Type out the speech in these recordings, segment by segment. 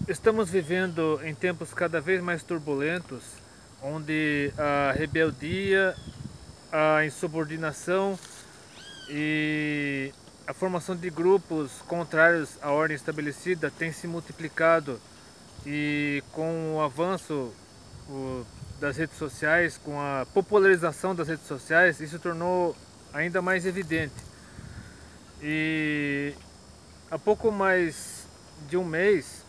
Estamos vivendo em tempos cada vez mais turbulentos, onde a rebeldia, a insubordinação e a formação de grupos contrários à ordem estabelecida tem se multiplicado, e com o avanço das redes sociais, com a popularização das redes sociais, isso tornou ainda mais evidente. E há pouco mais de um mês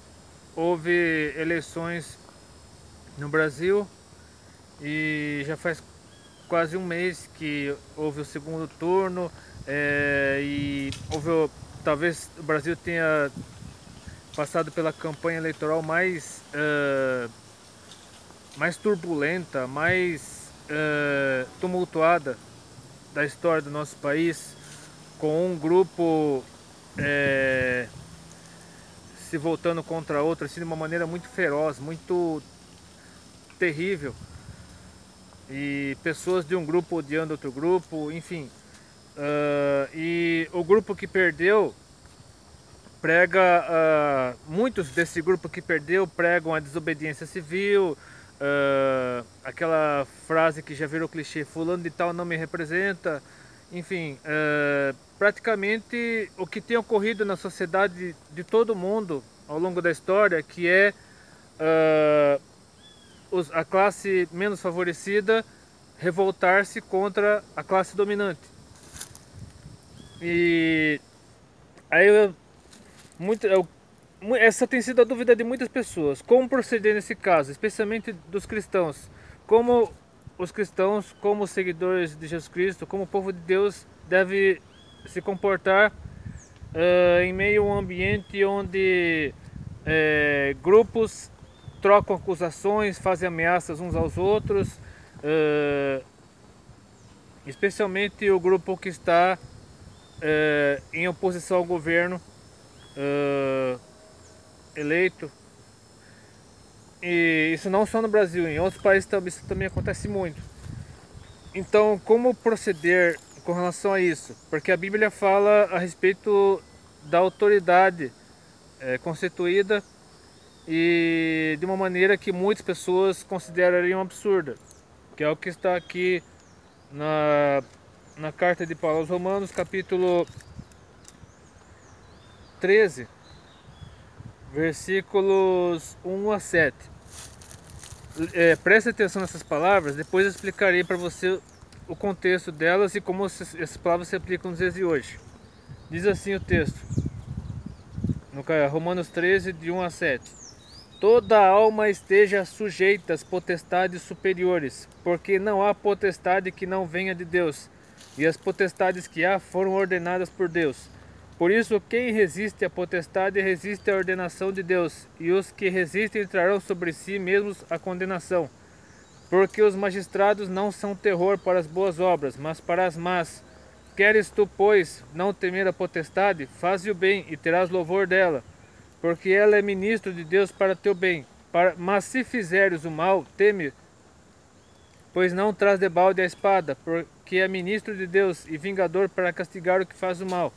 houve eleições no Brasil, e já faz quase um mês que houve o segundo turno, e talvez o Brasil tenha passado pela campanha eleitoral mais turbulenta, mais tumultuada da história do nosso país, com um grupo se voltando contra outro assim, de uma maneira muito feroz, muito terrível, e pessoas de um grupo odiando outro grupo, enfim. E o grupo que perdeu prega, muitos desse grupo que perdeu pregam a desobediência civil, aquela frase que já virou clichê: fulano de tal não me representa. Enfim, praticamente o que tem ocorrido na sociedade de todo mundo ao longo da história, que é a classe menos favorecida revoltar-se contra a classe dominante. E aí essa tem sido a dúvida de muitas pessoas: como proceder nesse caso, especialmente dos cristãos. Como os cristãos, como seguidores de Jesus Cristo, como o povo de Deus, deve se comportar em meio a um ambiente onde grupos trocam acusações, fazem ameaças uns aos outros, especialmente o grupo que está em oposição ao governo eleito. E isso não só no Brasil, em outros países isso também acontece muito. Então, como proceder com relação a isso? Porque a Bíblia fala a respeito da autoridade constituída, e de uma maneira que muitas pessoas considerariam absurda, que é o que está aqui na carta de Paulo aos Romanos, capítulo 13, versículos 1 a 7. Preste atenção nessas palavras, depois eu explicarei para você o contexto delas e como essas palavras se aplicam nos dias de hoje. Diz assim o texto, no Romanos 13, de 1 a 7. Toda alma esteja sujeita às potestades superiores, porque não há potestade que não venha de Deus, e as potestades que há foram ordenadas por Deus. Por isso, quem resiste à potestade resiste à ordenação de Deus, e os que resistem trarão sobre si mesmos a condenação. Porque os magistrados não são terror para as boas obras, mas para as más. Queres tu, pois, não temer a potestade? Faze o bem, e terás louvor dela, porque ela é ministro de Deus para teu bem. Mas se fizeres o mal, teme, pois não traz debalde a espada, porque é ministro de Deus e vingador para castigar o que faz o mal.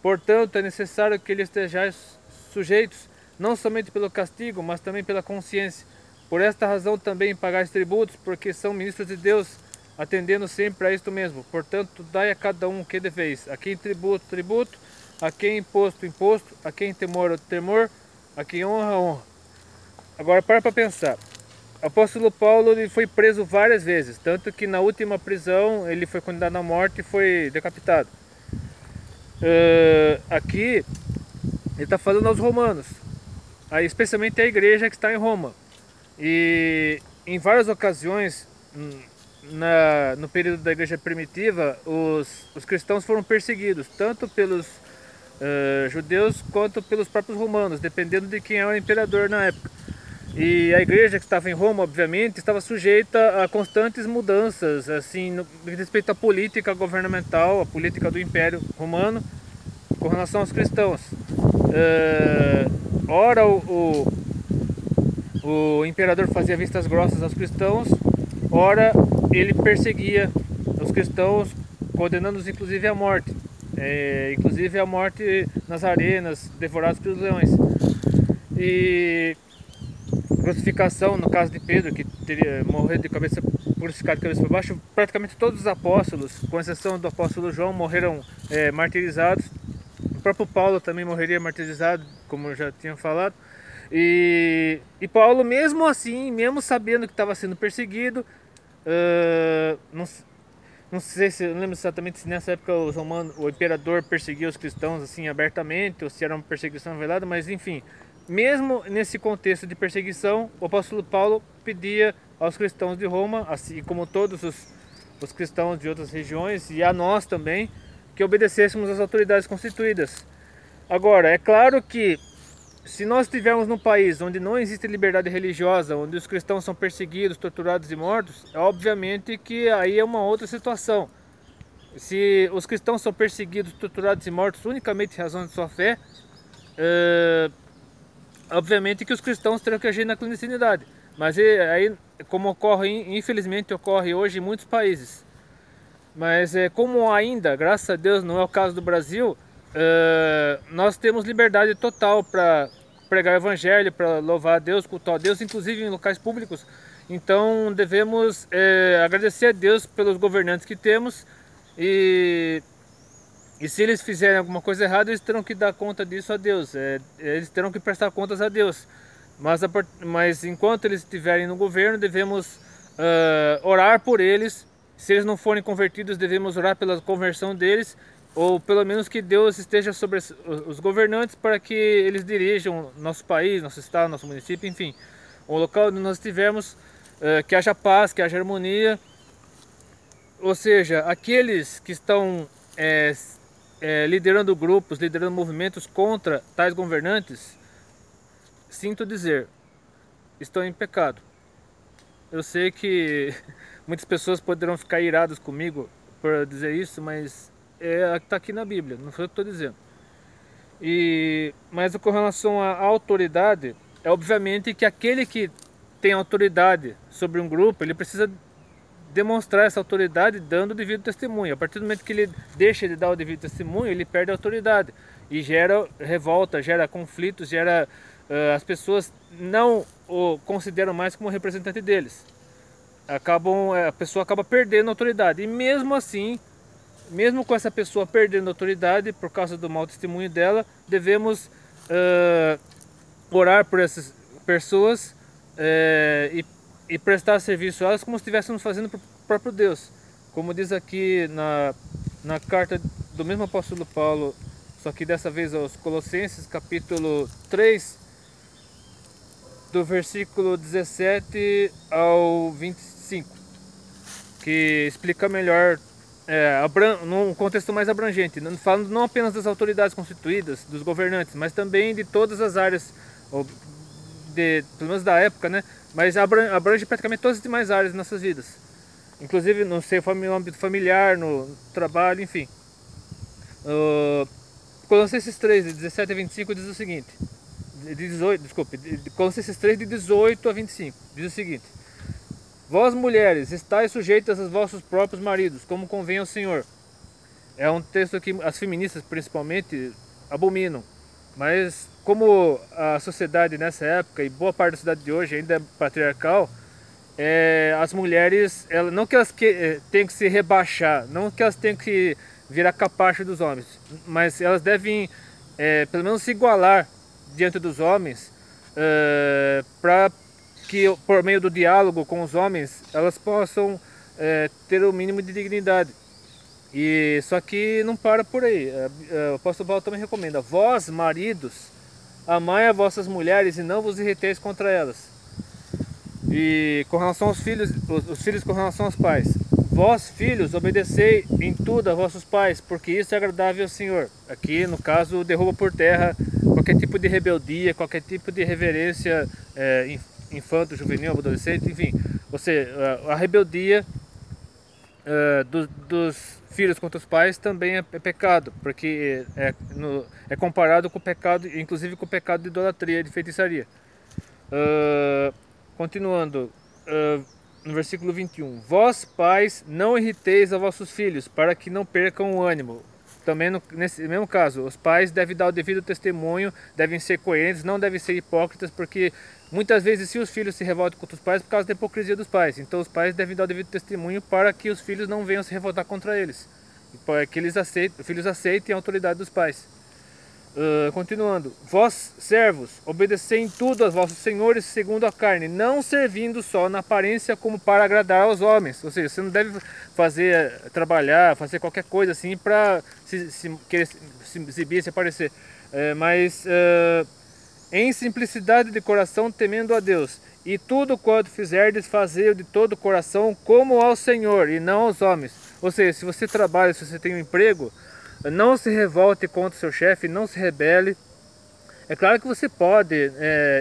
Portanto, é necessário que lhe estejais sujeitos, não somente pelo castigo, mas também pela consciência. Por esta razão também pagais tributos, porque são ministros de Deus, atendendo sempre a isto mesmo. Portanto, dai a cada um o que deveis: a quem tributo, tributo; a quem imposto, imposto; a quem temor, temor; a quem honra, honra. Agora para pensar. O apóstolo Paulo ele foi preso várias vezes, tanto que na última prisão ele foi condenado à morte e foi decapitado. Aqui ele está falando aos romanos, especialmente a igreja que está em Roma. E em várias ocasiões, no período da igreja primitiva, os cristãos foram perseguidos, tanto pelos judeus quanto pelos próprios romanos, dependendo de quem era o imperador na época. E a igreja que estava em Roma, obviamente, estava sujeita a constantes mudanças, assim, no respeito à política governamental, a política do Império Romano, com relação aos cristãos. Ora o imperador fazia vistas grossas aos cristãos, ora ele perseguia os cristãos, condenando-os inclusive à morte. Inclusive a morte nas arenas, devorados pelos leões. e crucificação, no caso de Pedro, que teria morrido de cabeça, crucificado de cabeça para baixo. Praticamente todos os apóstolos, com exceção do apóstolo João, morreram martirizados. O próprio Paulo também morreria martirizado, como eu já tinha falado. E Paulo, mesmo assim, mesmo sabendo que estava sendo perseguido, não sei se, não lembro exatamente se nessa época o imperador perseguia os cristãos assim abertamente, ou se era uma perseguição velada, mas enfim, mesmo nesse contexto de perseguição, o apóstolo Paulo pedia aos cristãos de Roma, assim como todos os cristãos de outras regiões, e a nós também, que obedecêssemos às autoridades constituídas. Agora, é claro que se nós estivermos num país onde não existe liberdade religiosa, onde os cristãos são perseguidos, torturados e mortos, é obviamente que aí é uma outra situação. Se os cristãos são perseguidos, torturados e mortos unicamente em razão de sua fé, obviamente que os cristãos terão que agir na clandestinidade. Mas aí, como ocorre, infelizmente ocorre hoje em muitos países. Mas como ainda, graças a Deus, não é o caso do Brasil, nós temos liberdade total para pregar o evangelho, para louvar a Deus, cultuar a Deus, inclusive em locais públicos. Então devemos agradecer a Deus pelos governantes que temos, e se eles fizerem alguma coisa errada, eles terão que dar conta disso a Deus, eles terão que prestar contas a Deus. Mas enquanto eles estiverem no governo, devemos orar por eles. Se eles não forem convertidos, devemos orar pela conversão deles, ou pelo menos que Deus esteja sobre os governantes para que eles dirijam nosso país, nosso estado, nosso município, enfim, o local onde nós estivermos, que haja paz, que haja harmonia. Ou seja, aqueles que estão liderando grupos, liderando movimentos contra tais governantes, sinto dizer, estão em pecado. Eu sei que muitas pessoas poderão ficar iradas comigo por dizer isso, mas está aqui na Bíblia, não foi o que estou dizendo. Mas com relação à autoridade, é obviamente que aquele que tem autoridade sobre um grupo, ele precisa demonstrar essa autoridade dando o devido testemunho. A partir do momento que ele deixa de dar o devido testemunho, ele perde a autoridade e gera revolta, gera conflitos, gera as pessoas não o consideram mais como representante deles. A pessoa acaba perdendo a autoridade, e mesmo assim, mesmo com essa pessoa perdendo a autoridade por causa do mau testemunho dela, devemos orar por essas pessoas e prestar serviço a elas como se estivéssemos fazendo para o próprio Deus. Como diz aqui na carta do mesmo apóstolo Paulo, só que dessa vez aos Colossenses, capítulo 3, do versículo 17 ao 25, que explica melhor, num contexto mais abrangente, falando não apenas das autoridades constituídas, dos governantes, mas também de todas as áreas, pelo menos da época, né? Mas abrange praticamente todas as demais áreas de nossas vidas, inclusive no âmbito familiar, no trabalho, enfim. Colossenses 3, de 17 a 25 diz o seguinte, Colossenses 3, de 18 a 25, diz o seguinte: Vós, mulheres, estáis sujeitas aos vossos próprios maridos, como convém ao Senhor. É um texto que as feministas, principalmente, abominam. Mas como a sociedade nessa época, e boa parte da sociedade de hoje ainda é patriarcal, as mulheres, não que elas tenham que se rebaixar, não que elas tenham que virar capacho dos homens, mas elas devem, pelo menos, se igualar diante dos homens, para que por meio do diálogo com os homens elas possam ter o mínimo de dignidade. E só que não para por aí. O apóstolo Paulo também recomenda: vós, maridos, amai as vossas mulheres e não vos irriteis contra elas. E com relação aos filhos, os filhos com relação aos pais: vós, filhos, obedecei em tudo a vossos pais, porque isso é agradável ao Senhor. Aqui, no caso, derruba por terra qualquer tipo de rebeldia, qualquer tipo de reverência infanto, juvenil, adolescente, enfim. Ou seja, a rebeldia dos filhos contra os pais também é pecado, porque é comparado com o pecado, inclusive com o pecado de idolatria e de feitiçaria. Continuando, no versículo 21, vós, pais, não irriteis a vossos filhos, para que não percam o ânimo. também nesse mesmo caso, os pais devem dar o devido testemunho, devem ser coerentes, não devem ser hipócritas, porque muitas vezes se os filhos se revoltam contra os pais por causa da hipocrisia dos pais. Então os pais devem dar o devido testemunho para que os filhos não venham se revoltar contra eles. Para que os filhos aceitem a autoridade dos pais. Continuando, vós servos, obedecei em tudo aos vossos senhores segundo a carne, não servindo só na aparência como para agradar aos homens. Ou seja, você não deve trabalhar, fazer qualquer coisa assim para querer se exibir, se aparecer, mas em simplicidade de coração, temendo a Deus. E tudo quanto fizerdes, fazei-o de todo o coração, como ao Senhor e não aos homens. Ou seja, se você trabalha, se você tem um emprego, não se revolte contra o seu chefe, não se rebele. É claro que você pode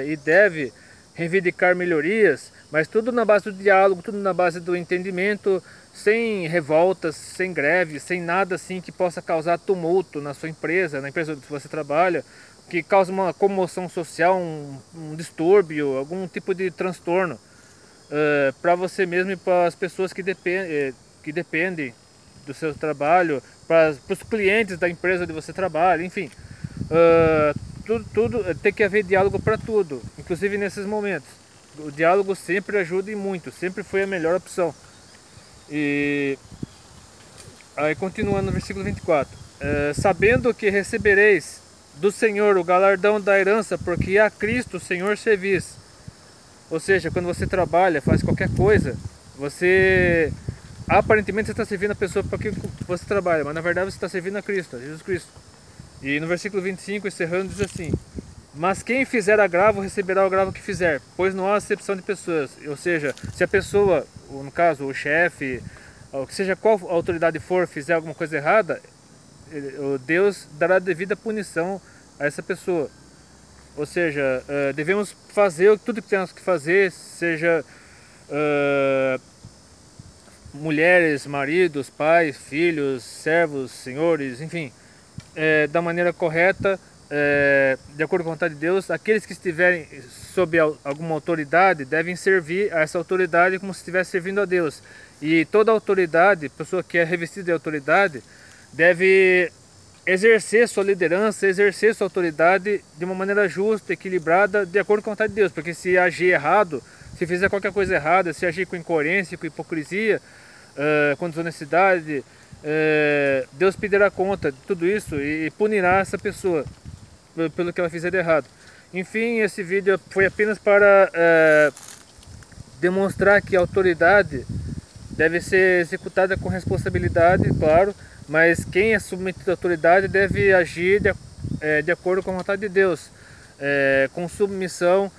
e deve reivindicar melhorias, mas tudo na base do diálogo, tudo na base do entendimento, sem revoltas, sem greve, sem nada assim que possa causar tumulto na sua empresa, na empresa que você trabalha, que cause uma comoção social, um distúrbio, algum tipo de transtorno para você mesmo e para as pessoas que dependem do seu trabalho, para os clientes da empresa onde você trabalha, enfim, tudo tem que haver diálogo para tudo, inclusive nesses momentos. O diálogo sempre ajuda e muito, sempre foi a melhor opção. E aí continuando no versículo 24, sabendo que recebereis do Senhor o galardão da herança, porque a Cristo o Senhor servis. Ou seja, quando você trabalha, faz qualquer coisa, aparentemente você está servindo a pessoa para que você trabalha, mas na verdade você está servindo a Cristo, a Jesus Cristo. E no versículo 25, encerrando, diz assim: mas quem fizer agravo receberá o agravo que fizer, pois não há acepção de pessoas. Ou seja, se a pessoa, no caso o chefe, ou seja qual autoridade for, fizer alguma coisa errada, Deus dará devida punição a essa pessoa. Ou seja, devemos fazer tudo que temos que fazer, seja mulheres, maridos, pais, filhos, servos, senhores, enfim, da maneira correta, de acordo com a vontade de Deus. Aqueles que estiverem sob alguma autoridade devem servir a essa autoridade como se estivesse servindo a Deus. E toda autoridade, pessoa que é revestida de autoridade, deve exercer sua liderança, exercer sua autoridade de uma maneira justa, equilibrada, de acordo com a vontade de Deus. Porque se agir errado, se fizer qualquer coisa errada, se agir com incoerência, com hipocrisia, com desonestidade, Deus pedirá conta de tudo isso e punirá essa pessoa pelo que ela fizer de errado. Enfim, esse vídeo foi apenas para demonstrar que a autoridade deve ser executada com responsabilidade, claro, mas quem é submetido à autoridade deve agir de acordo com a vontade de Deus, com submissão,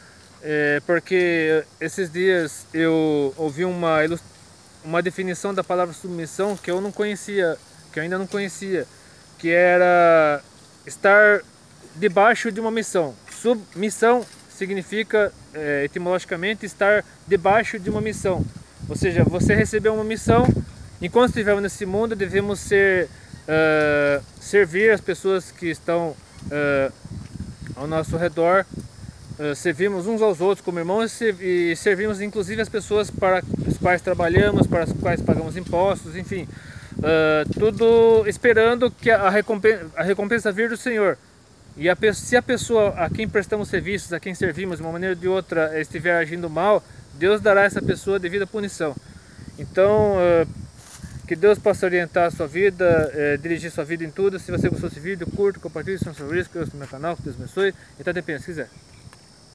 porque esses dias eu ouvi uma definição da palavra submissão que eu ainda não conhecia, que era estar debaixo de uma missão. Submissão significa, etimologicamente, estar debaixo de uma missão. Ou seja, você recebeu uma missão. Enquanto estivermos nesse mundo, devemos servir as pessoas que estão ao nosso redor, servimos uns aos outros como irmãos e servimos inclusive as pessoas para as quais trabalhamos, para as quais pagamos impostos, enfim, tudo esperando que a recompensa vir do Senhor. E se a pessoa a quem prestamos serviços, a quem servimos de uma maneira ou de outra estiver agindo mal, Deus dará a essa pessoa devida punição. Então, que Deus possa orientar a sua vida, dirigir sua vida em tudo. Se você gostou desse vídeo, curta, compartilhe, se não for isso, inscreva-se no meu canal, que Deus abençoe. E até depende, se quiser.